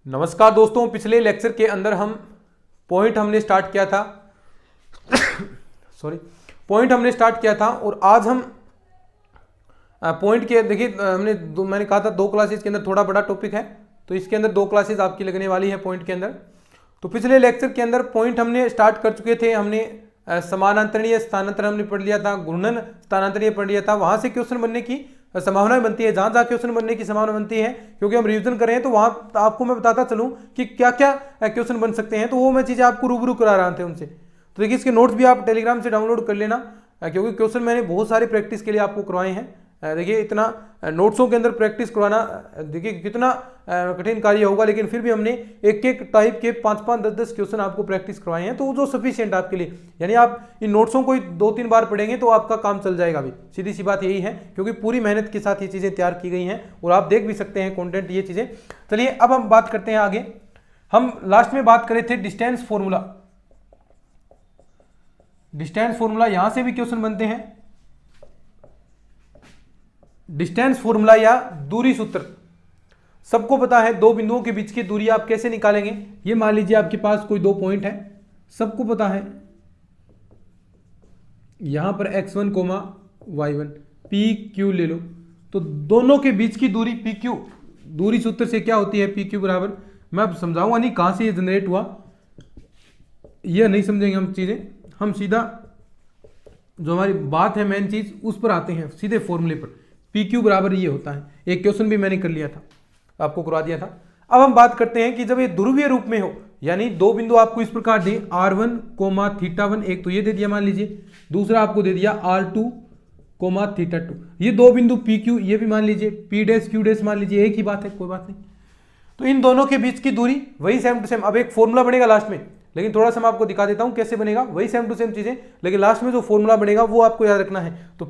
नमस्कार दोस्तों, पिछले लेक्चर के अंदर हमने स्टार्ट किया था पॉइंट हमने स्टार्ट किया था और आज हम पॉइंट के देखिए मैंने कहा था 2 क्लासेस के अंदर थोड़ा बड़ा टॉपिक है, तो इसके अंदर 2 क्लासेस आपकी लगने वाली है पॉइंट के अंदर। तो पिछले लेक्चर के अंदर पॉइंट हमने स्टार्ट कर चुके थे। हमने समानांतरणीय स्थानांतरण हमने पढ़ लिया था, घूर्णन स्थानांतरणीय पढ़ लिया था। वहां से क्वेश्चन बनने की संभावना बनती है, जहां क्वेश्चन बनने की संभावना बनती है, क्योंकि हम रिवीजन कर रहे हैं तो वहां आपको मैं बताता चलूं कि क्या क्या क्वेश्चन बन सकते हैं। तो वो मैं चीजें आपको रूबरू करा रहा था उनसे। तो देखिए इसके नोट्स भी आप टेलीग्राम से डाउनलोड कर लेना, क्योंकि क्वेश्चन मैंने बहुत सारे प्रैक्टिस के लिए आपको करवाए हैं। देखिए इतना नोट्सों के अंदर प्रैक्टिस करवाना देखिए कितना कठिन कार्य होगा, लेकिन फिर भी हमने एक एक टाइप के 5-5, 10-10 क्वेश्चन आपको प्रैक्टिस करवाए हैं, तो जो सफिशिएंट आपके लिए, यानी आप इन नोट्सों को 2-3 बार पढ़ेंगे तो आपका काम चल जाएगा। अभी सीधी सी बात यही है, क्योंकि पूरी मेहनत के साथ ये चीज़ें तैयार की गई हैं और आप देख भी सकते हैं कंटेंट ये चीज़ें। चलिए अब हम बात करते हैं आगे। हम लास्ट में बात करे थे डिस्टेंस फॉर्मूला। डिस्टेंस फॉर्मूला यहां से भी क्वेश्चन बनते हैं। डिस्टेंस फॉर्मूला या दूरी सूत्र सबको पता है, 2 बिंदुओं के बीच की दूरी आप कैसे निकालेंगे। ये मान लीजिए आपके पास कोई 2 पॉइंट है, सबको पता है। यहां पर x1, y1 पी क्यू ले लो, तो दोनों के बीच की दूरी पी क्यू, दूरी सूत्र से क्या होती है पी क्यू बराबर, मैं अब समझाऊंगा नहीं कहां से ये जनरेट हुआ, यह नहीं समझेंगे हम चीजें। हम सीधा जो हमारी बात है मेन चीज उस पर आते हैं, सीधे फॉर्मूले पर। पी क्यू बराबर ये होता है। एक क्वेश्चन भी मैंने कर लिया था, आपको करवा दिया था। अब हम बात करते हैं कि जब ये ध्रुवीय रूप में हो, यानी 2 बिंदु आपको इस प्रकार दे r1, θ1, एक तो ये दे दिया मान लीजिए, दूसरा आपको दे दिया r2, θ2। ये 2 बिंदु पी क्यू, ये भी मान लीजिए p डैश क्यू डैश मान लीजिए, एक ही बात है, कोई बात नहीं। तो इन दोनों के बीच की दूरी वही सेम टू सेम। अब एक फॉर्मूला बनेगा लास्ट में, लेकिन थोड़ा सा मैं आपको दिखा देता हूं कैसे बनेगा। वही सेम टू सेम चीजें, लेकिन लास्ट में जो फॉर्मूला बनेगा वो आपको याद रखना है। तो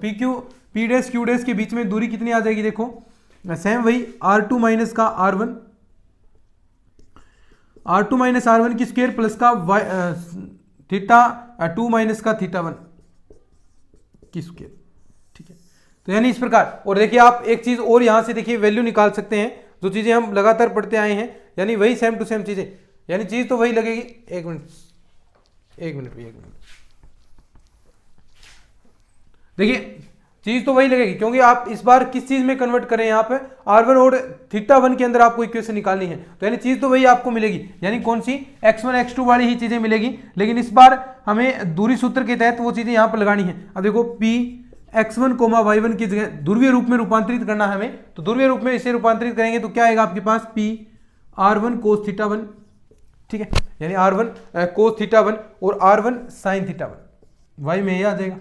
पी डैश क्यू डैश के बीच में दूरी कितनी आ जाएगी, देखो सेम वही r2 माइनस का r1, r2 माइनस r1 की स्क्वायर प्लस का θ2 माइनस का θ1 की स्क्वायर। ठीक है, तो यानी इस प्रकार। और देखिए आप एक चीज और यहां से देखिए वैल्यू निकाल सकते हैं, जो चीजें हम लगातार पढ़ते आए हैं, यानी वही सेम टू सेम चीजें, यानी चीज तो वही लगेगी। एक मिनट देखिए चीज तो वही लगेगी, क्योंकि आप इस बार किस चीज में कन्वर्ट करें, यहाँ पे r1 और θ1 के अंदर आपको इक्वेशन निकालनी है, तो यानी चीज तो वही आपको मिलेगी, यानी कौन सी x1 x2 वाली ही चीजें मिलेगी, लेकिन इस बार हमें दूरी सूत्र के तहत वो चीजें यहाँ पर लगानी है। अब देखो p x1, y1 की जगह ध्रुवीय रूप में रूपांतरित करना है हमें, तो ध्रुवीय रूप में इसे रूपांतरित करेंगे तो क्या आएगा आपके पास p r1 cos θ1, ठीक है, यानी r1 cos θ1 और r1 sin θ1 y में ये आ जाएगा,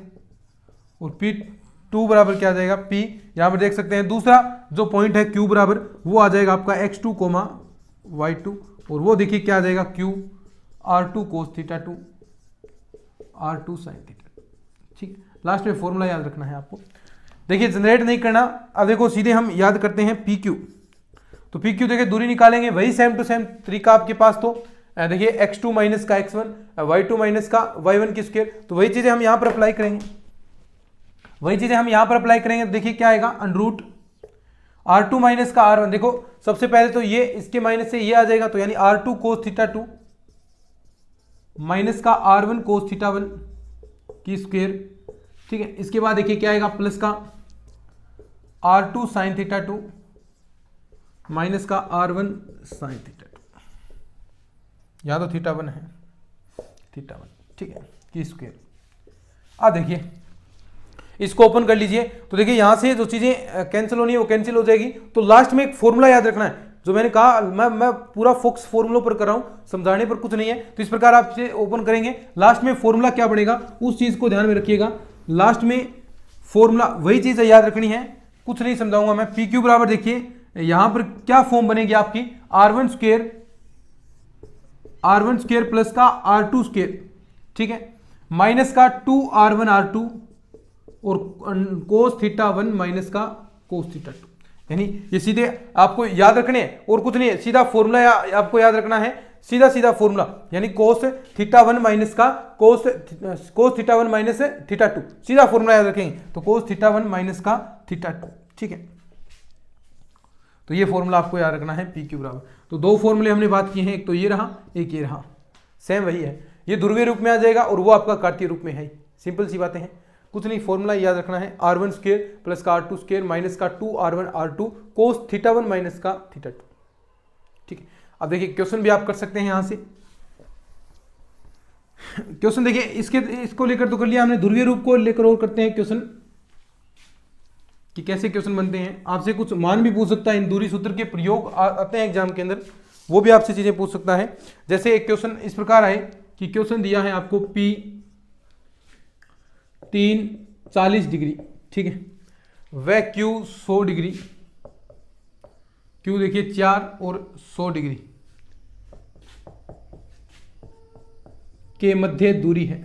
और p2 बराबर क्या आ जाएगा p, यहां पर देख सकते हैं दूसरा जो पॉइंट है q बराबर वो आ जाएगा आपका x2, y2, और वो देखिए क्या आ जाएगा q r2 cos θ2 r2 sin θ2। ठीक है, लास्ट में फॉर्मूला याद रखना है आपको। देखिए जनरेट नहीं करना। अब देखो सीधे हम याद करते हैं पी क्यू, तो पी क्यू देखिए दूरी निकालेंगे, वही सेम टू सेम तरीका आपके पास। तो देखिए x2 माइनस का x1, y2 माइनस का y1 की स्क्वायर, तो वही चीजें हम यहां पर अप्लाई करेंगे, देखिए क्या आएगा √ r2 माइनस का r1। देखो सबसे पहले तो ये इसके माइनस से ये आ जाएगा, तो यानी r2 cos θ2 माइनस का r1 cos θ1 की स्क्वायर। ठीक है, इसके बाद देखिए क्या आएगा प्लस का r2 sin θ2 माइनस का r1 sin θ2, यहां तो θ1 है, θ1 ठीक है की स्क्वायर। अब देखिए इसको ओपन कर लीजिए, तो देखिए यहां से जो चीजें कैंसिल होनी है वो कैंसिल हो जाएगी। तो लास्ट में एक फॉर्मूला याद रखना है, जो मैंने कहा मैं पूरा फोकस फॉर्मूलों पर कर रहा हूं, समझाने पर कुछ नहीं है। तो इस प्रकार आप इसे ओपन करेंगे, लास्ट में फॉर्मूला क्या बनेगा उस चीज को ध्यान में रखिएगा। लास्ट में फॉर्मूला वही चीज याद रखनी है, कुछ नहीं समझाऊंगा मैं। पी क्यू बराबर देखिए यहां पर क्या फॉर्म बनेगी आपकी r1 स्क्वायर प्लस का r2 स्क्वायर, ठीक है, माइनस का 2r1 r2 और cos θ1 माइनस का cos θ2, यानी ये सीधे आपको याद रखने हैं और कुछ नहीं है, सीधा फॉर्मूला आपको याद रखना है, सीधा फॉर्मूला, यानी cos θ1 माइनस का cos θ1 माइनस θ2, सीधा फॉर्मूला याद रखेंगे, तो cos θ1 माइनस का θ2। ठीक है, तो ये फॉर्मूला आपको याद रखना है, पी क्यू बराबर। तो दो फॉर्मूले हमने बात किए हैं, एक तो ये रहा, एक ये रहा, सेम वही है। ये ध्रुवीय रूप में आ जाएगा और वो आपका कार्तीय रूप में है। सिंपल सी बातें हैं, कुछ नहीं, फॉर्मूला याद रखना है, r1 स्क्वायर प्लस का r2 स्क्वायर माइनस का 2r1 r2 कोस θ1 माइनस का θ2। ठीक है, अब देखिए क्वेश्चन भी आप कर सकते हैं यहां से। क्वेश्चन देखिए इसको लेकर तो कर लिया हमने, ध्रुवीय रूप को लेकर और करते हैं क्वेश्चन कि कैसे क्वेश्चन बनते हैं। आपसे कुछ मान भी पूछ सकता है, इन दूरी सूत्र के प्रयोग आते हैं एग्जाम के अंदर, वो भी आपसे चीजें पूछ सकता है। जैसे एक क्वेश्चन इस प्रकार आए कि क्वेश्चन दिया है आपको P 3 40 डिग्री, ठीक है, वह Q 100 डिग्री, Q देखिए 4 और 100 डिग्री के मध्य दूरी है,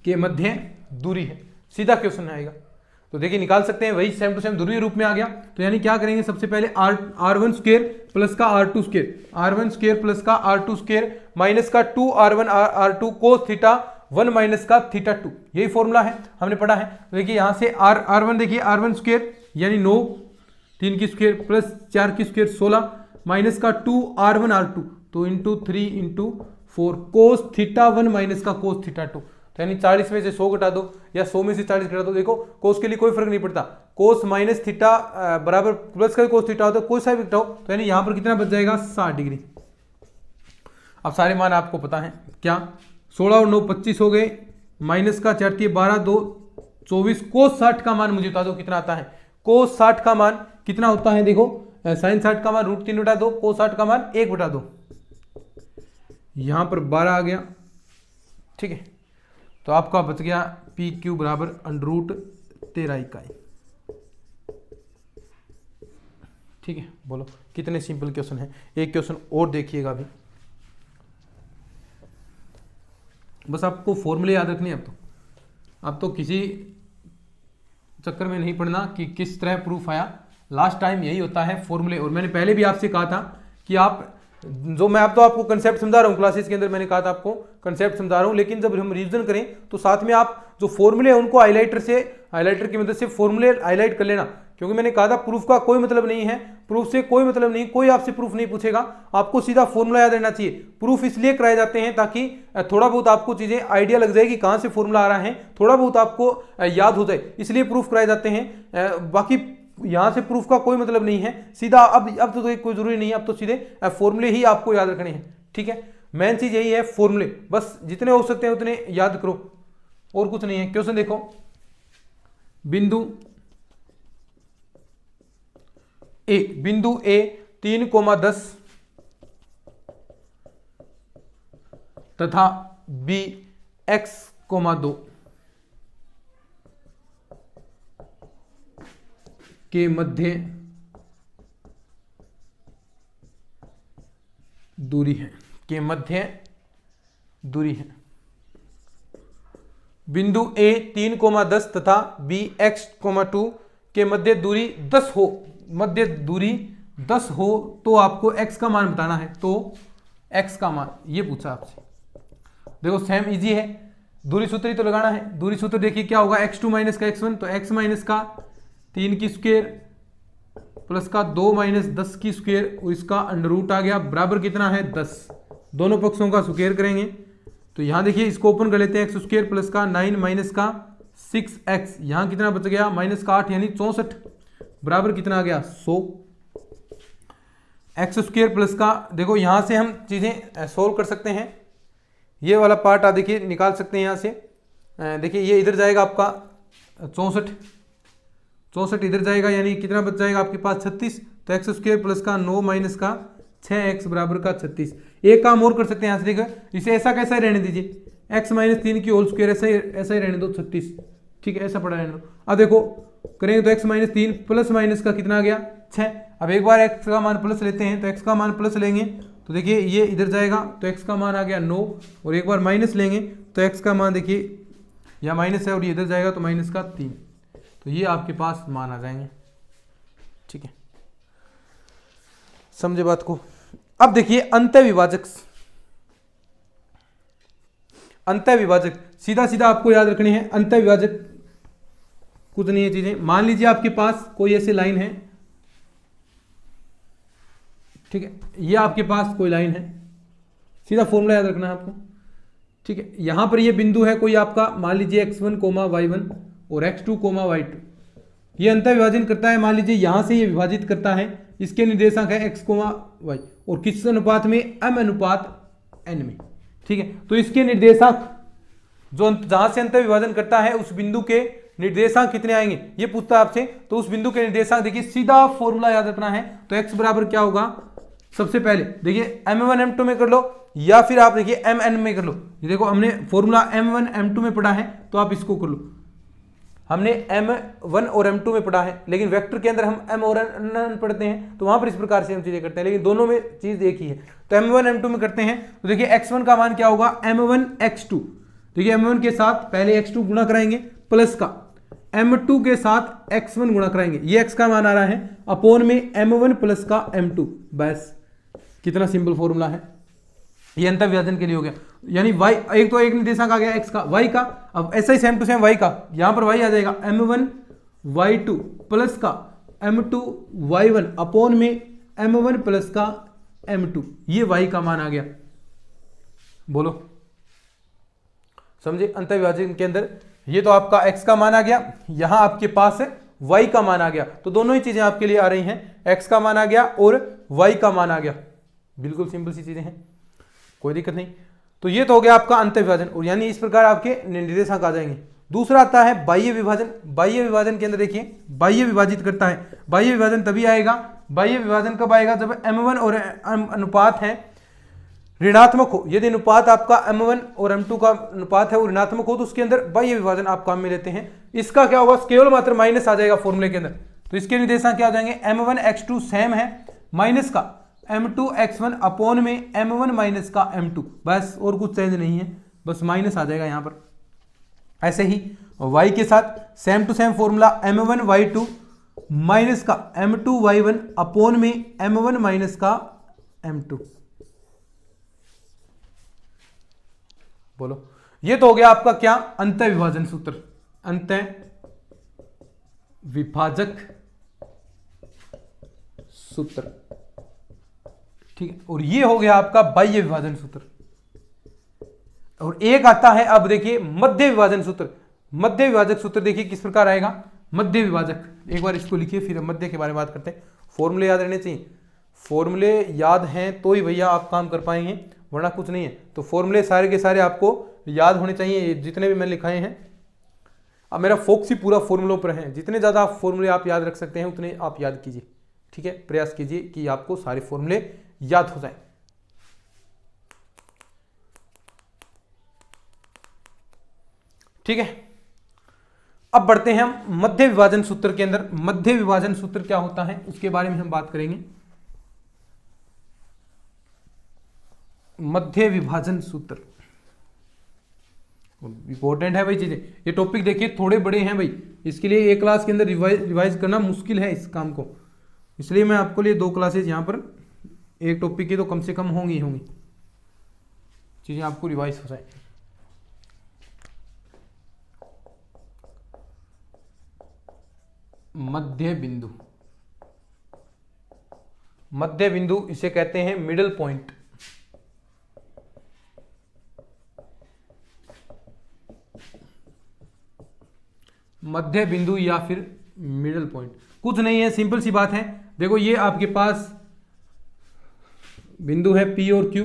के मध्य दूरी है, सीधा क्वेश्चन आएगा। तो देखिए निकाल सकते हैं, वही सेम टू सेम ध्रुवीय रूप में आ गया। तो यानी क्या करेंगे, सबसे पहले r1 स्क्वायर प्लस का r2 square, r1 square plus का r2 स्क्वायर माइनस का 2r1 r2 कोस θ1 माइनस का θ2, यही फॉर्मूला है, हमने पढ़ा है। तो देखिए यहां से r1 देखिए r1 स्क्वायर यानी 9, 3 की स्क्वायर प्लस 4 की स्क्वायर 16 माइनस का 2r1 r2, तो इंटू 3 इंटू 4 कोस θ1 माइनस का कोस θ2। तो यानी 40 में से 100 घटा दो या 100 में से 40 घटा दो, देखो कोस के लिए कोई फर्क नहीं पड़ता, कोस माइनस थीटा बराबर प्लस का कोस थीटा होता है, कोई सा भी घटाओ। तो यानी यहां पर कितना बच जाएगा, 60 डिग्री। अब सारे मान आपको पता है क्या, 16 और 9 25 हो गए, माइनस का 4 12 2 24, कोस 60 का मान मुझे बता दो कितना आता है। कोस 60 का मान कितना होता है, देखो साइन 60 का मान √3 बटा 2, कोस 60 का मान 1 बटा 2, यहां पर 12 आ गया, ठीक है। तो आपका बच गया पी क्यू बराबर √13 इकाई। ठीक है, बोलो कितने सिंपल क्वेश्चन है। एक क्वेश्चन और देखिएगा अभी, बस आपको फॉर्मूले याद रखने हैं। अब तो किसी चक्कर में नहीं पड़ना कि किस तरह प्रूफ आया, लास्ट टाइम यही होता है फॉर्मूले। और मैंने पहले भी आपसे कहा था कि आप जो मैं अब तो आपको कंसेप्ट समझा रहा हूँ, क्लासेस के अंदर मैंने कहा था आपको कंसेप्ट समझा रहा हूँ, लेकिन जब हम रिवीजन करें तो साथ में आप जो फॉर्मूले हैं उनको हाइलाइटर की मदद से फॉर्मूले हाईलाइट कर लेना। क्योंकि मैंने कहा था प्रूफ का कोई मतलब नहीं है, प्रूफ से कोई मतलब नहीं, कोई आपसे प्रूफ नहीं पूछेगा, आपको सीधा फॉर्मूला याद रहना चाहिए। प्रूफ इसलिए कराए जाते हैं ताकि थोड़ा बहुत आपको चीजें आइडिया लग जाएगी कहां से फॉर्मूला आ रहा है, थोड़ा बहुत आपको याद हो जाए, इसलिए प्रूफ कराए जाते हैं। बाकी यहां से प्रूफ का कोई मतलब नहीं है, सीधा अब तो कोई जरूरी नहीं है, अब तो सीधे फॉर्मूले ही आपको याद रखने हैं। ठीक है, मेन चीज यही है फॉर्मूले, बस जितने हो सकते हैं उतने याद करो, और कुछ नहीं है। क्वेश्चन देखो, बिंदु ए 3,10 तथा बी x,2 के मध्य दूरी है, के मध्य दूरी है। बिंदु A 3,10 तथा B x,2 के मध्य दूरी 10 हो, मध्य दूरी 10 हो तो आपको x का मान बताना है। तो x का मान ये पूछा आपसे, देखो सेम इजी है, दूरी सूत्र ही तो लगाना है। दूरी सूत्र देखिए क्या होगा, x2 माइनस का x1, तो x माइनस का 3 की स्क्वायर प्लस का 2 माइनस 10 की स्क्वायर, और इसका अंडर रूट आ गया, बराबर कितना है 10। दोनों पक्षों का स्क्वायर करेंगे तो यहां देखिए इसको ओपन कर लेते हैं, x स्क्वायर प्लस का 9 माइनस का 6x, यहां कितना बच गया माइनस का 8 यानी 64, बराबर कितना आ गया 100। x स्क्वायर प्लस का, देखो यहां से हम चीजें सोल्व कर सकते हैं, ये वाला पार्ट आप देखिए निकाल सकते हैं यहां से। देखिए ये इधर जाएगा आपका 64 इधर जाएगा, यानी कितना बच जाएगा आपके पास 36। तो एक्स स्क्वायर प्लस का 9 माइनस का 6x बराबर का 36। एक काम और कर सकते हैं यहाँ से, देखो इसे ऐसा कैसा ही रहने दीजिए, x माइनस 3 की होल स्क्वायर ऐसा ही रहने दो 36, ठीक है, ऐसा पड़ा रहने दो। अब देखो करेंगे तो x माइनस 3 प्लस माइनस का कितना आ गया 6। अब एक बार x का मान प्लस लेते हैं, तो x का मान प्लस लेंगे तो देखिए ये इधर जाएगा, तो x का मान आ गया 9, और एक बार माइनस लेंगे तो x का मान देखिए यहाँ माइनस है और ये इधर जाएगा तो माइनस का 3, तो ये आपके पास मान आ जाएंगे। ठीक है, समझे बात को। अब देखिए अंतःविभाजक, अंतःविभाजक सीधा सीधा आपको याद रखने हैं। अंतःविभाजक कुछ नहीं है चीजें। मान लीजिए आपके पास कोई ऐसी लाइन है, ठीक है, ये आपके पास कोई लाइन है, सीधा फॉर्मूला याद रखना है आपको, ठीक है। यहां पर ये बिंदु है कोई आपका, मान लीजिए x1 y1 और x2 y2, ये अंतर विभाजन करता है, मान लीजिए यहां से ये विभाजित करता है, इसके निर्देशांक है x y और किस अनुपात में, m अनुपात n में, ठीक है। तो इसके निर्देशांक जो जहां से अंतर विभाजन करता है उस बिंदु के निर्देशांक कितने आएंगे ये पूछता है आपसे। तो उस बिंदु के निर्देशांक देखिए, सीधा फॉर्मूला याद रखना है। तो x बराबर क्या होगा, सबसे पहले देखिए m1 m2 में कर लो, या फिर आप देखिए mn में कर लो। ये देखो हमने फॉर्मूला m1 m2 में पढ़ा है, तो आप इसको कर लो। हमने m1 और m2 में पढ़ा है, लेकिन वेक्टर के अंदर हम m और n पढ़ते हैं, तो वहां पर इस प्रकार से हम चीजें करते हैं, लेकिन दोनों में चीज एक ही है। तो m1 m2 में करते हैं, तो देखिए x1 का मान क्या होगा, m1 x2, देखिए m1 के साथ पहले x2 गुणा कराएंगे, प्लस का m2 के साथ x1 गुणा कराएंगे, ये x का मान आ रहा है, अपोन में m1 प्लस का m2। बस कितना सिंपल फॉर्मूला है, ये अंतर विभाजन के लिए हो गया। यानी y एक तो एक निर्देशांक आ गया x का, y का, अब ऐसा ही सेम टू सेम y का, यहां पर y आ जाएगा m1 y2 प्लस का m2 y1 अपोन में m1 प्लस का m2, ये y का मान आ गया। बोलो समझे, अंतर विभाजन के अंदर ये तो आपका x का मान आ गया, यहां आपके पास y का मान आ गया, तो दोनों ही चीजें आपके लिए आ रही हैं, x का मान आ गया और y का मान आ गया। बिल्कुल सिंपल सी चीजें हैं, कोई दिक्कत नहीं। तो ये तो हो गया आपका अंतर विभाजन, और यानी इस प्रकार आपके निर्देशांक आ जाएंगे। दूसरा आता है बाह्य विभाजन। बाह्य विभाजन के अंदर देखिए, बाह्य विभाजित करता है, बाह्य विभाजन तभी आएगा, बाह्य विभाजन कब आएगा, जब m1 और m अनुपात है ऋणात्मक हो। यदि अनुपात आपका m1 और m2 का अनुपात है वो ऋणात्मक हो, तो उसके अंदर बाह्य विभाजन आप काम में लेते हैं। इसका क्या होगा, केवल मात्र माइनस आ जाएगा फॉर्मूले के अंदर, तो इसके निर्देशांक क्या आ जाएंगे, m1 x2 सेम है, माइनस का m2 x1 अपोन में m1 माइनस का m2, बस और कुछ चेंज नहीं है, बस माइनस आ जाएगा यहां पर। ऐसे ही y के साथ same to same formula m1 y2 minus का m2 y1 अपोन में m1 माइनस का m2। बोलो, ये तो हो गया आपका क्या, अंतर विभाजन सूत्र, अंतर विभाजक सूत्र, ठीक है। और ये हो गया आपका बाह्य विभाजन सूत्र। और एक आता है अब देखिए मध्य विभाजन सूत्र। मध्य विभाजक सूत्र देखिए किस प्रकार आएगा, मध्य विभाजक, एक बार इसको लिखिए फिर मध्य के बारे में बात करते हैं। फॉर्मूले याद रहने चाहिए, फॉर्मूले याद हैं तो ही भैया आप काम कर पाएंगे, वरना कुछ नहीं है। तो फॉर्मूले सारे के सारे आपको याद होने चाहिए, जितने भी मैंने लिखाए हैं। अब मेरा फोकस ही पूरा फॉर्मूलों पर है, जितने ज़्यादा फॉर्मूले आप याद रख सकते हैं उतने आप याद कीजिए, ठीक है। प्रयास कीजिए कि आपको सारे फॉर्मूले याद हो जाएं। ठीक है, अब बढ़ते हैं हम मध्य विभाजन सूत्र के अंदर। मध्य विभाजन सूत्र क्या होता है उसके बारे में हम बात करेंगे। मध्य विभाजन सूत्र इंपॉर्टेंट है भाई चीजें, ये टॉपिक देखिए थोड़े बड़े हैं भाई, इसके लिए एक क्लास के अंदर रिवाइज करना मुश्किल है इस काम को, इसलिए मैं आपको लिए 2 क्लासेज यहाँ पर एक टॉपिक की तो कम से कम होंगी चीजें आपको रिवाइज हो जाए। मध्य बिंदु, मध्य बिंदु इसे कहते हैं मिडल पॉइंट। मध्य बिंदु या फिर मिडल पॉइंट कुछ नहीं है, सिंपल सी बात है। देखो ये आपके पास बिंदु है P और Q,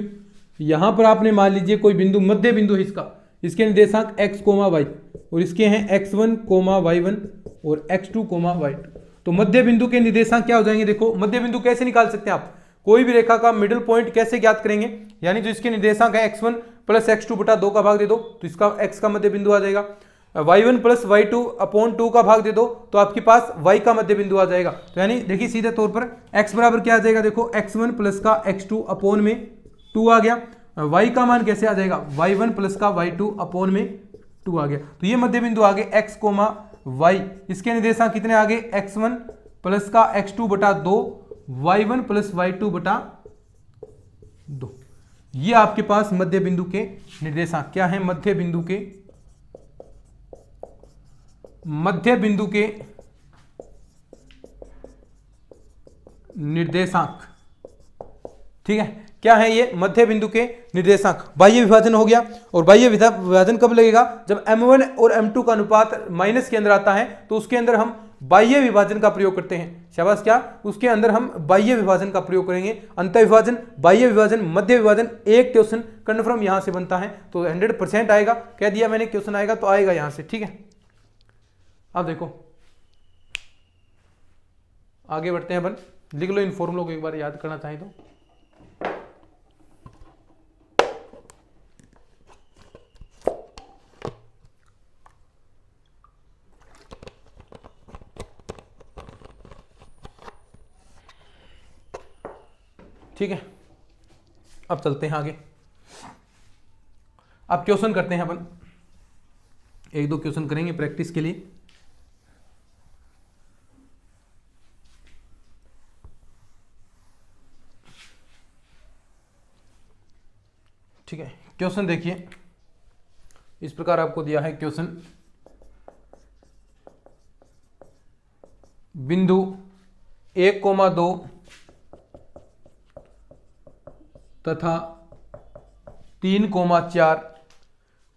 यहां पर आपने मान लीजिए कोई बिंदु मध्य बिंदु है इसका, इसके निर्देशांक x, y और इसके हैं x1, y1 और x2, y2। तो मध्य बिंदु के निर्देशांक क्या हो जाएंगे, देखो मध्य बिंदु कैसे निकाल सकते हैं आप, कोई भी रेखा का मिडिल पॉइंट कैसे ज्ञात करेंगे, यानी जो इसके निर्देशांक है x1 प्लस x2 बटा 2 का भाग दे दो तो इसका x का मध्य बिंदु आ जाएगा, y1 प्लस y2 अपॉन 2 का भाग दे दो तो आपके पास y का मध्य बिंदु आ जाएगा। तो यानी देखिए सीधे तौर पर x बराबर क्या आ जाएगा, देखो x1 प्लस का x2 अपॉन में 2 आ गया, y का मान कैसे आ जाएगा, y1 प्लस का y2 अपॉन में 2 आ गया। तो ये मध्य बिंदु आ गए x, y, इसके निर्देशांक कितने आ गए, x1 प्लस का x2 बटा 2, y1 प्लस y2 बटा 2। ये आपके पास मध्य बिंदु के निर्देशांक क्या है, मध्य बिंदु के मध्य बिंदु के निर्देशांक। ठीक है, क्या है ये? मध्य बिंदु के निर्देशांक। बाह्य विभाजन हो गया, और बाह्य विभाजन कब लगेगा? जब m1 और m2 का अनुपात माइनस के अंदर आता है, तो उसके अंदर हम बाह्य विभाजन का प्रयोग करते हैं। शाबाश, क्या? उसके अंदर हम बाह्य विभाजन का प्रयोग करेंगे। अंत विभाजन, बाह्य विभाजन, मध्य विभाजन, एक क्वेश्चन कन्फर्म यहां से बनता है, तो 100% आएगा। कह दिया मैंने क्वेश्चन आएगा तो आएगा यहां से। ठीक है, अब देखो आगे बढ़ते हैं अपन। लिख लो इन फॉर्मूलों को एक बार, याद करना चाहें तो। ठीक है, अब चलते हैं आगे। अब क्वेश्चन करते हैं अपन, एक दो क्वेश्चन करेंगे प्रैक्टिस के लिए। ठीक है, क्वेश्चन देखिए, इस प्रकार आपको दिया है क्वेश्चन। बिंदु 1,2 तथा 3,4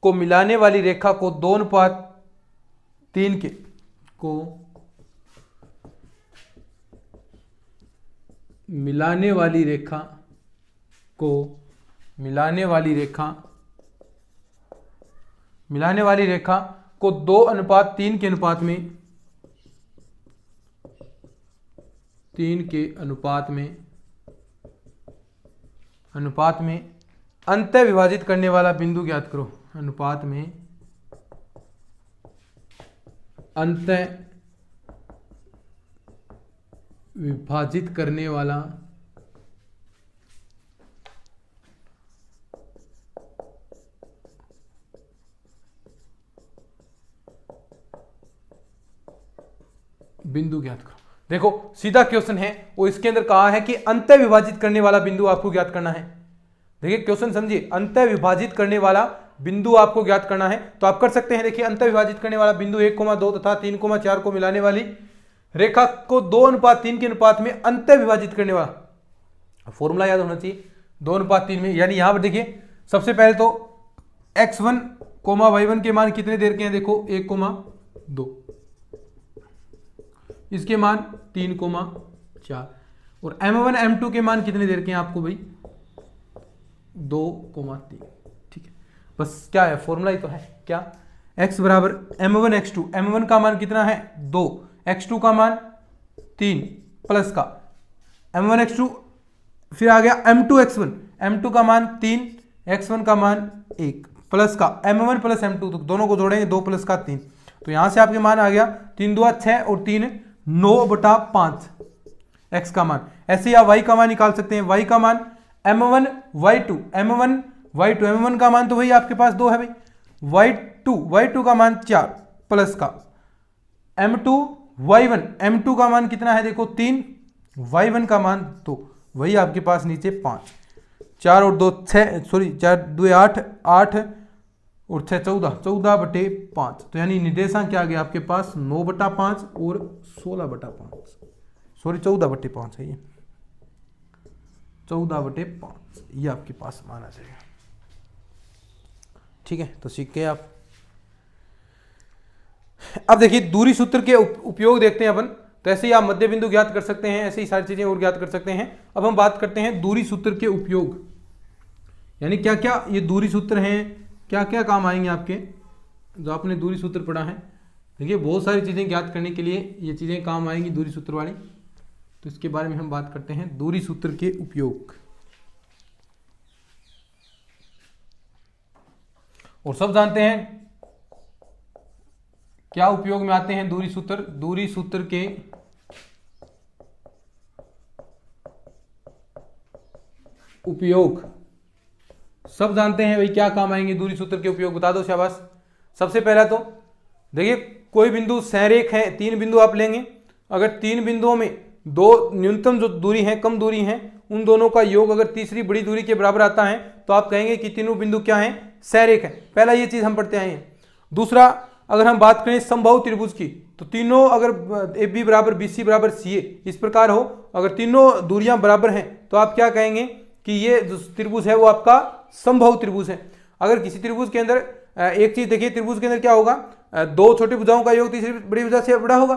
को मिलाने वाली रेखा को 2:3 के मिलाने वाली रेखा को 2:3 के अनुपात में अंत विभाजित करने वाला बिंदु ज्ञात करो। अनुपात में अंत विभाजित करने वाला बिंदु ज्ञात करो। देखो सीधा क्वेश्चन है, वो इसके अंदर कहा है कि अंत विभाजित करने वाला बिंदु आपको ज्ञात करना है। देखिए क्वेश्चन समझिए, अंत विभाजित करने वाला बिंदु आपको ज्ञात करना है, तो आप कर सकते हैं। देखिए अंत विभाजित करने वाला बिंदु 1,2 तथा 3,4 को मिलाने वाली रेखा को 2:3 के अनुपात में अंत विभाजित करने वाला, फॉर्मूला याद होना चाहिए 2:3 में। यानी यहां पर देखिए सबसे पहले तो x1, y1 के मान कितने दे रखे हैं? देखो 1,2, इसके मान 3,4, और m1 m2 के मान कितने दे रखे हैं आपको भाई? 2,3। ठीक है, बस क्या है? फॉर्मूला ही तो है। क्या? x बराबर m1 x2, m1 का मान कितना है? 2, x2 का मान 3 प्लस का m1 x2, फिर आ गया m2 x1, m2 का मान 3, x1 का मान 1 प्लस का m1 प्लस m2, तो दोनों को जोड़ेंगे 2 प्लस का 3, तो यहां से आपके मान आ गया 3 2 6 और 3 9/5 x का मान। ऐसे ही आप y का मान निकाल सकते हैं। y का मान m1 y2, m1 का मान तो भाई आपके पास 2 है भाई, y2 का मान 4 प्लस का m2 y1, m2 का मान कितना है? देखो 3, y1 का मान 2, वही आपके पास नीचे 5, 4 और 2 6, सॉरी 4 2 8, 8 और 6 14, 14/5। तो यानी निर्देशांक क्या आ गया आपके पास? 9/5 और 16/5, सॉरी 14/5 है ये, 14/5 ये आपके पास माना जाएगा। ठीक है, तो सीख गए आप। अब देखिए दूरी सूत्र के उपयोग देखते हैं अपन। तो ऐसे ही आप मध्य बिंदु ज्ञात कर सकते हैं, ऐसे ही सारी चीजें और ज्ञात कर सकते हैं। अब हम बात करते हैं दूरी सूत्र के उपयोग, यानी क्या क्या ये दूरी सूत्र हैं, क्या क्या काम आएंगे आपके, जो आपने दूरी सूत्र पढ़ा है। देखिए बहुत सारी चीजें ज्ञात करने के लिए ये चीजें काम आएंगी दूरी सूत्र वाली, तो इसके बारे में हम बात करते हैं। दूरी सूत्र के उपयोग, और सब जानते हैं क्या उपयोग में आते हैं दूरी सूत्र। दूरी सूत्र के उपयोग सब जानते हैं भाई, क्या काम आएंगे दूरी सूत्र के उपयोग, बता दो शाबाश। सबसे पहला तो देखिए कोई बिंदु संरेख है, 3 बिंदु आप लेंगे, अगर 3 बिंदुओं में 2 न्यूनतम जो दूरी है, कम दूरी है, उन दोनों का योग अगर तीसरी बड़ी दूरी के बराबर आता है, तो आप कहेंगे कि तीनों बिंदु क्या हैं? संरेख है। पहला ये चीज हम पढ़ते आए हैं। दूसरा, अगर हम बात करें समबाहु त्रिभुज की, तो तीनों अगर ए बी बराबर बी सी बराबर सी ए इस प्रकार हो, अगर तीनों दूरियां बराबर हैं तो आप क्या कहेंगे कि ये जो त्रिभुज है वो आपका समबाहु त्रिभुज है। अगर किसी त्रिभुज के अंदर एक चीज देखिए, त्रिभुज के अंदर क्या होगा, दो छोटी भुजाओं का योग तीसरी बड़ी भुजा से बड़ा होगा,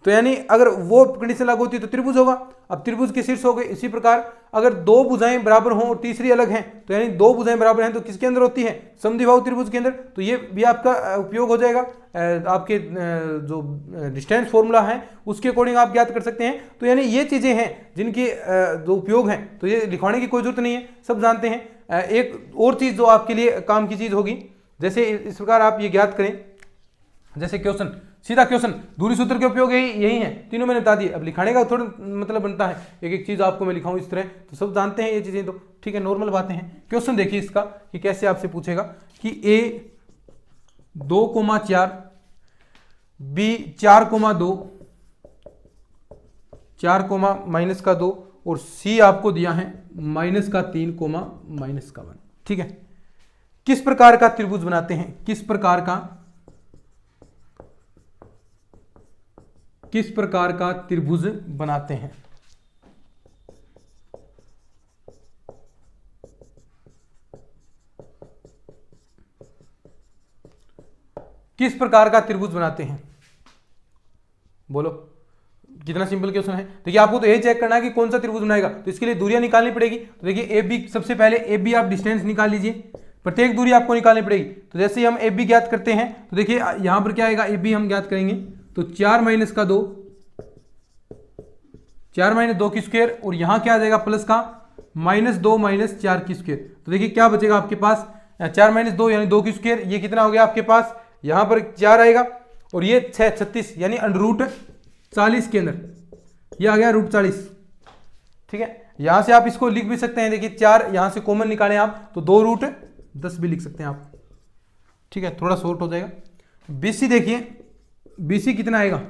तो यानी अगर वो कंडीशन लागू होती है तो त्रिभुज होगा। अब त्रिभुज के शीर्ष हो गए। इसी प्रकार अगर दो भुजाएं बराबर हों और तीसरी अलग हैं, तो यानी दो भुजाएं बराबर हैं तो किसके अंदर होती है, समद्विबाहु त्रिभुज के अंदर। तो ये भी आपका उपयोग हो जाएगा, आपके जो डिस्टेंस फॉर्मूला है उसके अकॉर्डिंग आप ज्ञात कर सकते हैं। तो यानी ये चीजें हैं जिनके जो उपयोग हैं, तो ये लिखवाने की कोई जरूरत नहीं है, सब जानते हैं। एक और चीज जो आपके लिए काम की चीज होगी, जैसे इस प्रकार आप ये ज्ञात करें, जैसे क्वेश्चन, सीधा क्वेश्चन, दूरी सूत्र के उपयोग यही है, तीनों मैंने बता दिए। अब लिखाने का थोड़ा मतलब बनता है, एक एक चीज आपको मैं लिखाऊं इस तरह, तो सब जानते हैं ये चीजें, तो ठीक है, नॉर्मल बातें हैं। क्वेश्चन देखिए इसका कि कैसे आपसे पूछेगा कि ए 2,4, बी 4,2, 4,-2 और सी आपको दिया है -3, -1। ठीक है, किस प्रकार का त्रिभुज बनाते हैं, किस प्रकार का त्रिभुज बनाते हैं। किस प्रकार का त्रिभुज बनाते हैं, बोलो, कितना सिंपल क्वेश्चन है। देखिए आपको तो ये चेक करना है कि कौन सा त्रिभुज बनाएगा, तो इसके लिए दूरियां निकालनी पड़ेगी। तो देखिए ए बी, सबसे पहले ए बी आप डिस्टेंस निकाल लीजिए, प्रत्येक दूरी आपको निकालनी पड़ेगी। तो जैसे ही हम ए बी ज्ञात करते हैं, तो देखिए यहां पर क्या आएगा, ए बी हम ज्ञात करेंगे तो 4 - 2, 4 - 2 की स्क्वायर, और यहां क्या आ जाएगा प्लस का -2 - 4 की स्क्वायर। तो देखिए क्या बचेगा आपके पास, 4 - 2 यानी 2 की स्क्वायर, ये कितना हो गया आपके पास, यहां पर 4 आएगा, और ये 6 36 यानी √40 के अंदर, ये आ गया √40। ठीक है, यहां से आप इसको लिख भी सकते हैं, देखिए 4 यहां से कॉमन निकालें आप तो 2√10 भी लिख सकते हैं आप। ठीक है, थोड़ा शॉर्ट हो जाएगा। BC देखिए, BC कितना आएगा,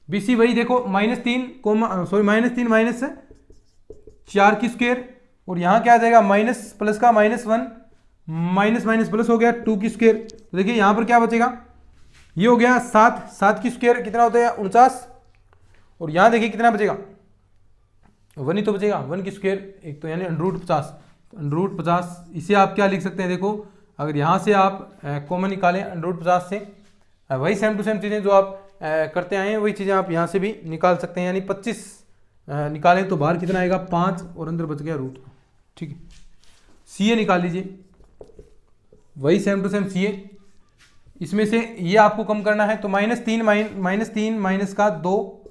BC वही देखो -3 -4 की स्क्वायर, और यहां क्या आ जाएगा माइनस प्लस का -1 माइनस प्लस हो गया 2 की स्क्वायर। तो देखिए यहां पर क्या बचेगा, ये हो गया 7 की स्क्वायर कितना होता है 49, और यहां देखिए कितना बचेगा 1 ही तो बचेगा, 1 की स्क्वायर एक तो यानी √50, √50। इसे आप क्या लिख सकते हैं, देखो अगर यहां से आप कॉमन निकालें √50 से, वही सेम टू सेम चीजें जो आप करते आए हैं वही चीजें आप यहां से भी निकाल सकते हैं, यानी 25 निकालें तो बाहर कितना आएगा 5 और अंदर बच गया √। ठीक है, CA निकाल लीजिए, वही सेम टू सेम CA, इसमें से ये आपको कम करना है तो -3 -2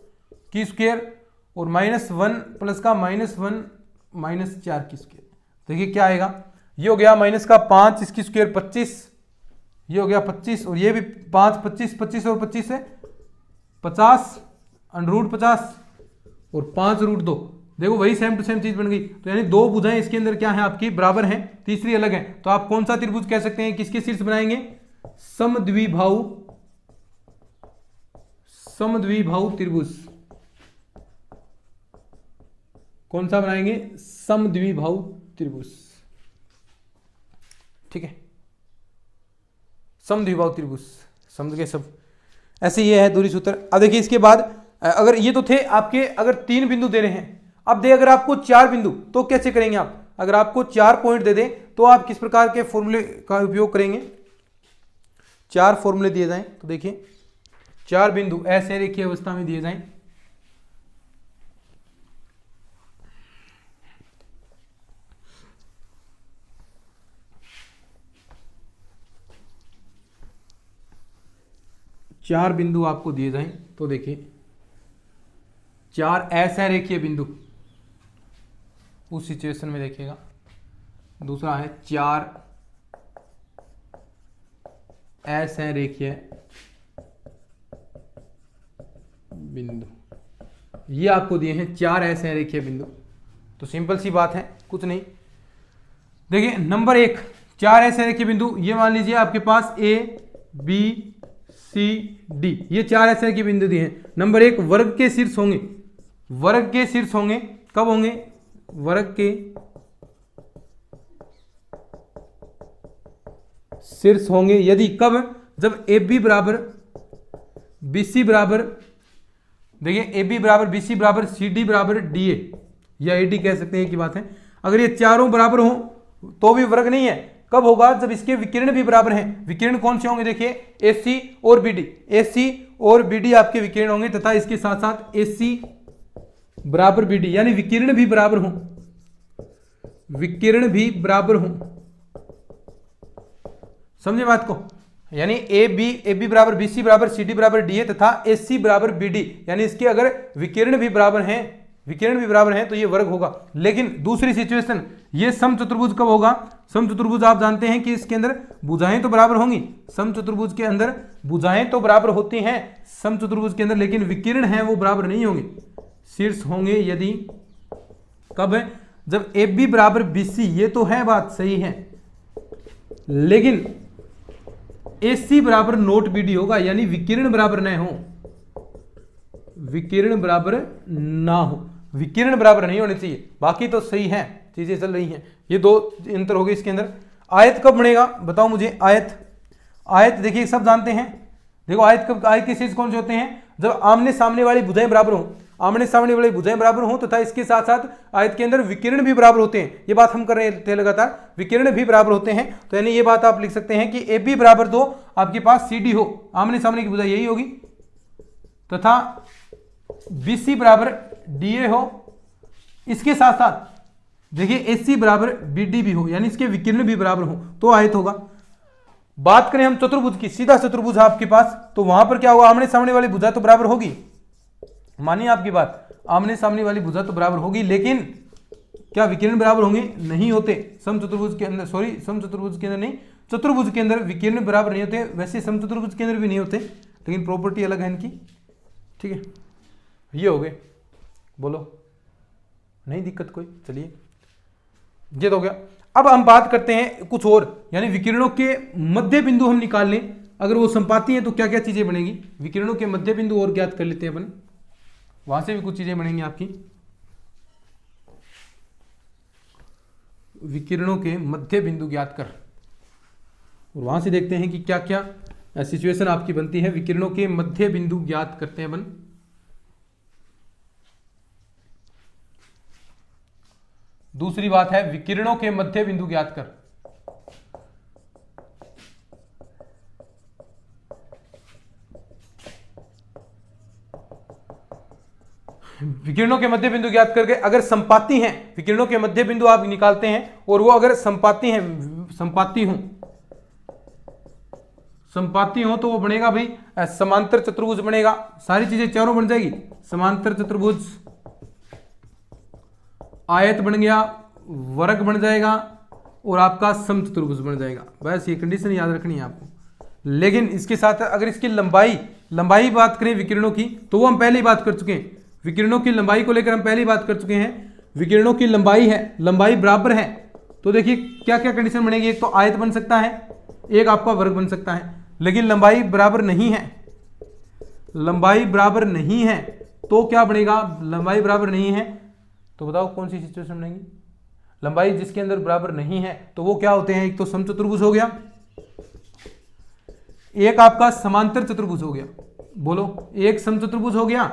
की स्क्वायर और -1 प्लस का -1 -4 की स्क्वायर। देखिए क्या आएगा, ये हो गया -5 इसकी स्क्वायर 25, ये हो गया 25, और ये भी 5 25 25 और 25 है 50 √50 और 5 √2। देखो वही सेम टू सेम चीज बन गई। तो यानी दो भुजाएं इसके अंदर क्या है आपकी बराबर हैं, तीसरी अलग है, तो आप कौन सा त्रिभुज कह सकते हैं, किसके शीर्ष बनाएंगे, समद्विबाहु त्रिभुज। कौन सा बनाएंगे, समद्विबाहु त्रिभुज। ठीक है, समद्विबाहु त्रिभुज, समझ गए सब। ऐसे ये है दूरी सूत्र। अब देखिए इसके बाद अगर ये तो थे आपके, अगर 3 बिंदु दे रहे हैं, अब दे अगर आपको 4 बिंदु तो कैसे करेंगे आप, अगर आपको 4 पॉइंट दे दें तो आप किस प्रकार के फॉर्मूले का उपयोग करेंगे। 4 फॉर्मूले दिए जाएं तो देखिए 4 बिंदु ऐसे रेखीय अवस्था में दिए जाएं, चार बिंदु आपको दिए जाएं तो देखिए 4 असरेखीय बिंदु उस सिचुएशन में देखिएगा। दूसरा है 4 असरेखीय बिंदु, ये आपको दिए हैं 4 असरेखीय बिंदु। तो सिंपल सी बात है, कुछ नहीं। देखिए नंबर 1 4 असरेखीय बिंदु, ये मान लीजिए आपके पास A B C D, ये 4 असरेखीय बिंदु दिए हैं। नंबर 1 वर्ग के शीर्ष होंगे, वर्ग के शीर्ष होंगे, कब होंगे, वर्ग के शीर्ष होंगे यदि, कब, जब ए बी बराबर बी सी बराबर, देखिए ए बी बराबर बी सी बराबर सी डी बराबर डी ए या ए डी कह सकते हैं की बात है, अगर ये चारों बराबर हो तो भी वर्ग नहीं है। कब होगा? जब इसके विकिरण भी बराबर हैं। विकिरण कौन से होंगे? देखिए ए सी और बी डी, ए सी और बी डी आपके विकिरण होंगे तथा इसके साथ साथ ए सी बराबर बी डी, यानी विकिरण भी बराबर हो, विकिरण भी बराबर हो। समझे बात को? यानी ए बी बराबर बी सी बराबर सी डी बराबर डी ए तथा ए सी बराबर बी डी, यानी इसके अगर विकिरण भी बराबर हैं, विकिरण भी बराबर हैं तो ये वर्ग होगा। लेकिन दूसरी सिचुएशन, ये समचतुर्भुज कब होगा? समचतुर्भुज आप जानते हैं कि इसके अंदर भुजाएं तो बराबर होंगी, समचतुर्भुज के अंदर भुजाएं तो बराबर होती हैं समचतुर्भुज के अंदर, लेकिन विकिरण है वो बराबर नहीं होंगे, शीर्ष होंगे। यदि कब है? जब ए बी बराबर बी सी, ये तो है बात सही है, लेकिन ए सी बराबर नोट बी डी होगा, यानी विकिरण बराबर न हो, विकिरण बराबर ना हो, विकिरण बराबर नहीं होने चाहिए। बाकी तो सही है, चीजें चल रही हैं। ये दो अंतर हो गए इसके अंदर। आयत कब बनेगा बताओ मुझे? आयत देखिए सब जानते हैं। देखो आयत कब, आयत के शीर्ष कौन से होते हैं? जब आमने सामने वाली भुजाएं बराबर हो, आमने सामने वाली भुजाएं बराबर हो तथा इसके साथ साथ आयत के अंदर विकिरण भी बराबर होते हैं। ये बात हम कर रहे थे लगातार, विकिरण भी बराबर होते हैं, तो यानी ये बात आप लिख सकते हैं कि ए बी बराबर 2 आपके पास सी डी हो, आमने सामने की भुजा यही होगी, तथा बी सी बराबर डी ए हो, इसके साथ साथ देखिए ए सी बराबर बी डी भी हो, यानी इसके विकिरण भी बराबर हो, तो आयत होगा। बात करें हम चतुर्भुज की, सीधा चतुर्भुज है आपके पास, तो वहां पर क्या होगा? आमने सामने वाली भुजा तो बराबर होगी, मानिए आपकी बात, आमने सामने वाली भुजा तो बराबर होगी, लेकिन क्या विकिरण बराबर होंगे? नहीं होते। समचतुर्भुज के अंदर, सॉरी समचतुर्भुज के अंदर नहीं, चतुर्भुज के अंदर विकिरण बराबर नहीं होते। वैसे समचतुर्भुज के अंदर भी नहीं होते, लेकिन प्रॉपर्टी अलग है इनकी। ठीक है, ये हो गए, बोलो नहीं दिक्कत कोई? चलिए ये तो हो गया। अब हम बात करते हैं कुछ और, यानी विकिरणों के मध्य बिंदु हम निकाल लें, अगर वो संपाती हैं तो क्या क्या चीजें बनेगी। विकिरणों के मध्य बिंदु और ज्ञात कर लेते हैं अपन, वहां से भी कुछ चीजें बनेंगी आपकी। विकिरणों के मध्य बिंदु ज्ञात कर, और वहां से देखते हैं कि क्या क्या सिचुएशन आपकी बनती है। विकिरणों के मध्य बिंदु ज्ञात करते हैं अपन। दूसरी बात है विकिरणों के मध्य बिंदु ज्ञात कर। विकिरणों के मध्य बिंदु ज्ञात करके अगर संपाती हैं, विकिरणों के मध्य बिंदु आप निकालते हैं और वो अगर संपाती हैं, संपाती हो तो वो बनेगा भाई समांतर चतुर्भुज बनेगा। सारी चीजें चारों बन जाएगी, समांतर चतुर्भुज, आयत बन गया, वर्ग बन जाएगा और आपका समचतुर्भुज बन जाएगा। बस ये कंडीशन याद रखनी है आपको। लेकिन इसके साथ अगर इसकी लंबाई बात करें विकिरणों की, तो वो हम पहले ही बात कर चुके हैं। विकिरणों की लंबाई को लेकर हम पहले ही बात कर चुके हैं। विकिरणों की लंबाई है, लंबाई बराबर है, तो देखिए क्या क्या कंडीशन बनेगी। एक तो आयत बन सकता है, एक आपका वर्ग बन सकता है, लेकिन लंबाई बराबर नहीं है, लंबाई बराबर नहीं है तो क्या बनेगा? लंबाई बराबर नहीं है तो बताओ कौन सी सिचुएशन बनेगी? लंबाई जिसके अंदर बराबर नहीं है तो वो क्या होते हैं? एक तो समचतुर्भुज हो गया, एक आपका समांतर चतुर्भुज हो गया। बोलो, एक समचतुर्भुज हो गया,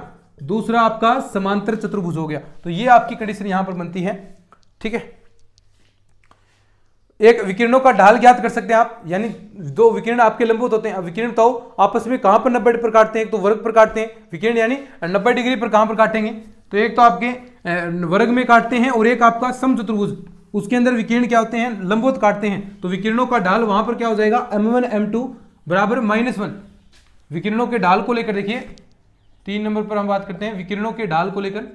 दूसरा आपका समांतर चतुर्भुज हो गया। तो ये आपकी कंडीशन यहां पर बनती है। ठीक है, एक विकिरणों का ढाल ज्ञात कर सकते हैं आप, यानी दो विकिरण आपके लंबवत होते हैं। अब विकिरण तो आपस में कहां पर 90 पर काटते हैं? एक तो वर्ग पर काटते हैं विकिरण, यानी 90 डिग्री पर कहां पर काटेंगे? तो एक तो आपके वर्ग में काटते हैं और एक आपका समचतुर्भुज, उसके अंदर विकिरण क्या होते हैं? लंबवत काटते हैं। तो विकिरणों का ढाल वहां पर क्या हो जाएगा? m1 m2 बराबर -1। विकिरणों के ढाल को लेकर देखिए 3 नंबर पर हम बात करते हैं विकिरणों के ढाल को लेकर।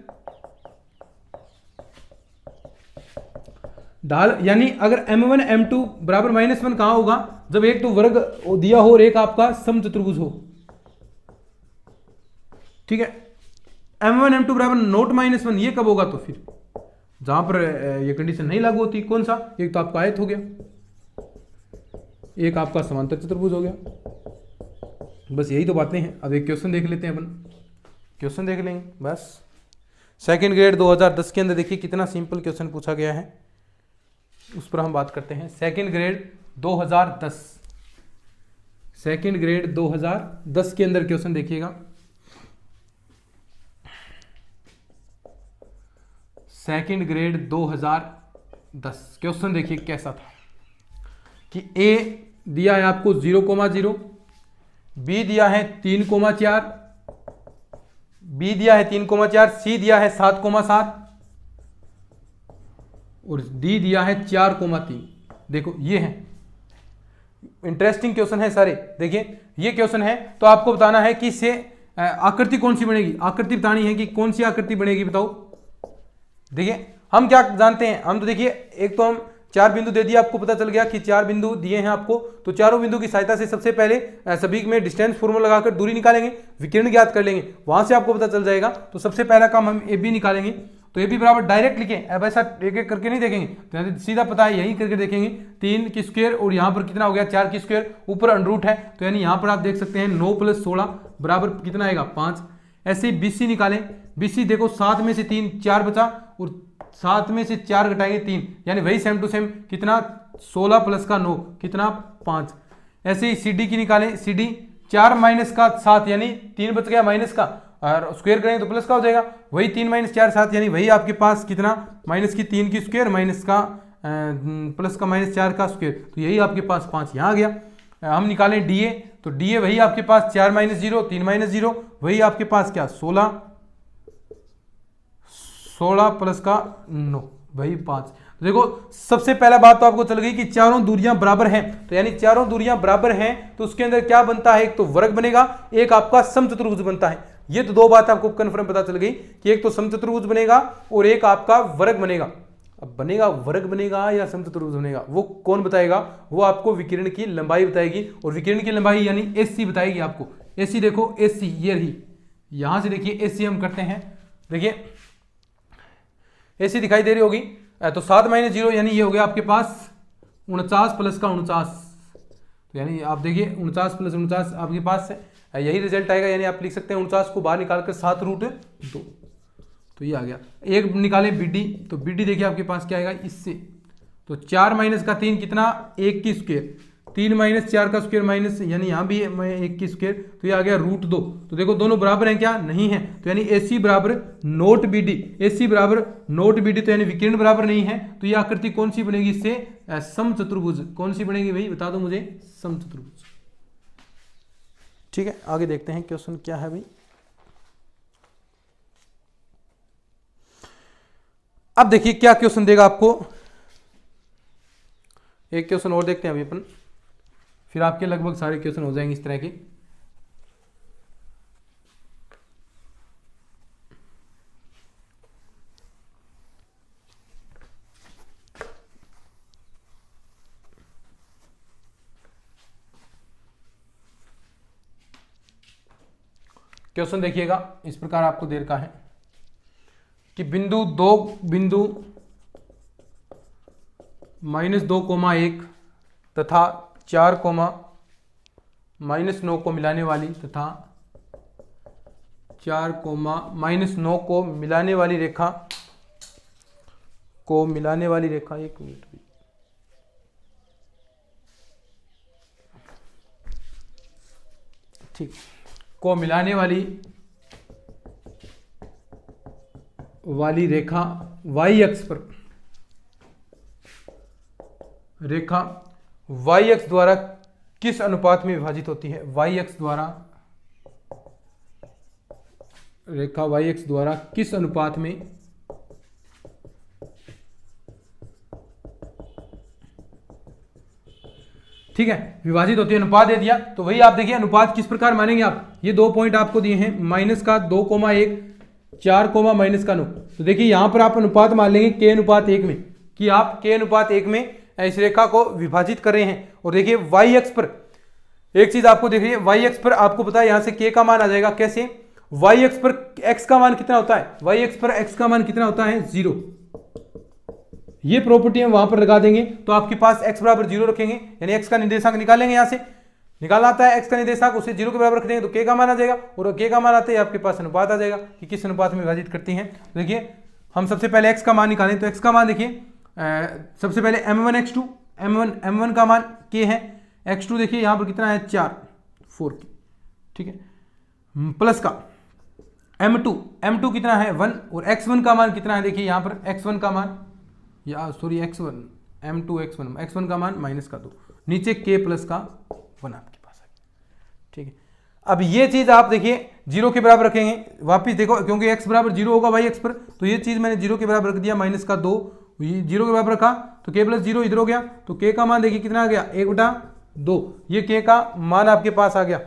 ढाल यानी अगर m1 m2 बराबर -1 कहां होगा? जब एक तो वर्ग दिया हो और एक आपका समचतुर्भुज हो। ठीक है, m1 m2 बराबर नोट -1, ये कब होगा? तो फिर जहां पर ये कंडीशन नहीं लागू होती। कौन सा? एक तो आपका आयत हो गया, एक आपका समांतर चतुर्भुज हो गया। बस यही तो बातें हैं। अब एक क्वेश्चन देख लेते हैं अपन, क्वेश्चन देख लेंगे बस। सेकंड ग्रेड 2010 के अंदर देखिए कितना सिंपल क्वेश्चन पूछा गया है, उस पर हम बात करते हैं। सेकंड ग्रेड 2010 सेकंड ग्रेड 2010 के अंदर क्वेश्चन देखिएगा। सेकंड ग्रेड 2010 क्वेश्चन देखिए कैसा था कि ए दिया है आपको 0,0, बी दिया है 3,4, बी दिया है 3,4, सी दिया है 7,7 और डी दिया है 4,3। देखो ये है इंटरेस्टिंग क्वेश्चन है सारे। देखिए ये क्वेश्चन है तो आपको बताना है कि इससे आकृति कौन सी बनेगी, आकृति बतानी है कि कौन सी आकृति बनेगी बताओ। देखिए हम क्या जानते हैं, हम तो देखिए एक तो हम 4 बिंदु दे दिए, आपको पता चल गया कि 4 बिंदु दिए हैं आपको, तो चारों बिंदु की सहायता से सबसे पहले सभी में डिस्टेंस फॉर्मूला लगाकर दूरी निकालेंगे, विकिरण ज्ञात कर लेंगे, वहां से आपको पता चल जाएगा। तो सबसे पहला काम हम ए बी निकालेंगे, तो ए बी बराबर डायरेक्ट लिखें, अब ऐसा एक एक करके नहीं देखेंगे, तो सीधा पता है यही करके देखेंगे। 3 की स्क्वायर और यहाँ पर कितना हो गया 4 की स्क्वायर, ऊपर अंडरूट है, तो यानी यहाँ पर आप देख सकते हैं 9 + 16 बराबर कितना आएगा 5। ऐसे ही BC निकालें, BC देखो 7 में से 3 4 बचा और 7 में से 4 घटाएंगे 3, यानी वही सेम टू सेम कितना 16 + 9 कितना 5। ऐसे ही CD की निकालें, CD 4 - का 7 यानी 3 बच गया माइनस का, और स्क्वायर करेंगे तो प्लस का हो जाएगा, वही 3 - 4 7 यानी वही आपके पास कितना माइनस की 3 की स्क्वायर माइनस का प्लस का -4 का स्क्वायर, तो यही आपके पास 5 यहाँ आ गया। हम निकालें DA, तो DA वही आपके पास 4 - 0 3 - 0 वही आपके पास क्या 16 + का 9 वही 5। तो देखो सबसे पहला बात तो आपको चल गई कि चारों दूरियां बराबर हैं, तो यानी चारों दूरियां बराबर हैं तो उसके अंदर क्या बनता है, एक तो वर्ग बनेगा, एक आपका समचतुर्भुज बनता है। ये तो 2 बात आपको कन्फर्म पता चल गई कि एक तो समचतुर्भुज बनेगा और एक आपका वर्ग बनेगा। अब बनेगा वर्ग बनेगा या समचतुर्भुज बनेगा वो कौन बताएगा, वो आपको विकिरण की लंबाई बताएगी, और विकिरण की लंबाई यानी AC बताएगी आपको। AC देखो AC ये रही, यहां से देखिए AC हम करते हैं, देखिए AC दिखाई दे रही होगी, तो 7 - 0 यानी ये हो गया आपके पास 49 + का 49, तो यानी आप देखिए 49 + 49 आपके पास यही रिजल्ट आएगा, यानी आप लिख सकते हैं 49 को बाहर निकालकर 7√2, तो ये आ गया। एक निकालें BD, तो BD देखिए आपके पास क्या आएगा इससे, तो 4 - का 3 कितना 1 की स्क्वायर, 3 - 4 का स्क्वायर माइनस यानी यहाँ भी 1 की स्क्वायर, तो ये आ गया √2। तो देखो दोनों बराबर हैं क्या, नहीं है, तो यानी AC बराबर नोट BD, AC बराबर नोट BD, तो यानी विकिरण बराबर नहीं है, तो ये आकृति कौन सी बनेगी इससे समचतुर्भुज। कौन सी बनेगी भाई बता दो मुझे, समचतुर्भुज। ठीक है आगे देखते हैं क्वेश्चन क्या है भाई। अब देखिए क्या क्वेश्चन देगा आपको, एक क्वेश्चन और देखते हैं अभी अपन, फिर आपके लगभग सारे क्वेश्चन हो जाएंगे इस तरह के। क्वेश्चन देखिएगा इस प्रकार आपको दे रखा है कि बिंदु -2,1 तथा 4,-9 को मिलाने वाली तथा 4,-9 को मिलाने वाली रेखा एक मिनट ठीक को मिलाने वाली रेखा y अक्ष पर रेखा y अक्ष द्वारा किस अनुपात में विभाजित होती है। y अक्ष द्वारा रेखा y अक्ष द्वारा किस अनुपात में ठीक है विभाजित होती है। अनुपात दे दिया तो वही आप देखिए अनुपात किस प्रकार मानेंगे आप, ये 2 पॉइंट आपको दिए हैं -2,1 4, -9, तो देखिए यहां पर आप अनुपात मान लेंगे k/1 में कि आप k/1 में इस रेखा को विभाजित कर रहे हैं। और देखिए y अक्ष पर एक चीज आपको देख रही है, y अक्ष पर आपको पता है यहां से k का मान आ जाएगा, कैसे y अक्ष पर x का मान कितना होता है, y अक्ष पर x का मान कितना होता है 0। ये प्रॉपर्टी हम वहां पर लगा देंगे तो आपके पास x बराबर 0 रखेंगे, यानी x का निर्देशांक निकालेंगे, यहां से निकालना आता है x का निर्देशांक, उसे 0 के बराबर रख देंगे तो k का मान आ जाएगा, और k का मान आते ही आपके पास अनुपात आ जाएगा कि किस अनुपात में विभाजित करती हैं। तो देखिए हम सबसे पहले x का मान निकालें, तो x का मान देखिए सबसे पहले m1 का मान k है, x2 देखिए यहाँ पर कितना है 4, 4 की, ठीक है। प्लस का m2 कितना है 1 और x1 का मान कितना है, देखिए यहाँ पर x1 का मान या सॉरी x1 m2 x1 का मान -2, नीचे k प्लस का 1 आपके पास है, ठीक है। अब ये चीज आप देखिए 0 के बराबर रखेंगे, वापिस देखो क्योंकि x बराबर 0 होगा भाई x पर, तो ये चीज मैंने 0 के बराबर रख दिया -2, ये 0 के बराबर रखा तो k प्लस 0 इधर हो गया, तो k का मान देखिए कितना आ गया 1/2, ये k का मान आपके पास आ गया।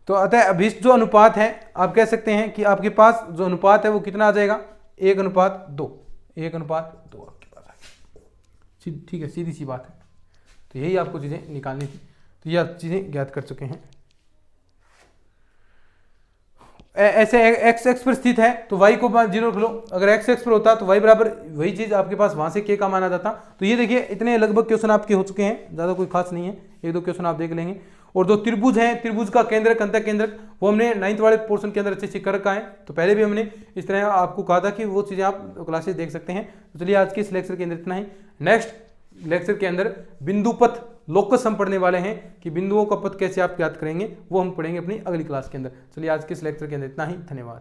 तो अतः अभीष्ट जो अनुपात है आप कह सकते हैं कि आपके पास जो अनुपात है वो कितना आ जाएगा 1:2, 1:2 आपके पास आ गया, ठीक है, सीधी सी बात है। तो यही आपको चीजें निकालनी थी, तो ये आप चीजें ज्ञात कर चुके हैं। ऐसे एक्स एक्स पर स्थित है तो y को 0 रख लो, अगर एक्स एक्स पर होता तो y बराबर वही चीज आपके पास वहां से k का मान आ जाता। तो ये देखिए इतने लगभग क्वेश्चन आपके हो चुके हैं, ज्यादा कोई खास नहीं है, 1-2 क्वेश्चन आप देख लेंगे। और जो त्रिभुज है, त्रिभुज का केंद्रक अंतः केंद्रक वो हमने 9th वाले पोर्शन के अंदर अच्छे से कर रखा है, तो पहले भी हमने इस तरह आपको कहा था कि वो चीजें आप क्लासेस देख सकते हैं। तो चलिए आज के इस लेक्चर के अंदर इतना ही। नेक्स्ट लेक्चर के अंदर बिंदु पथ लोकस हम पढ़ने वाले हैं कि बिंदुओं का पथ कैसे आप ज्ञात करेंगे, वो हम पढ़ेंगे अपनी अगली क्लास के अंदर। चलिए आज के इस लेक्चर के अंदर इतना ही, धन्यवाद।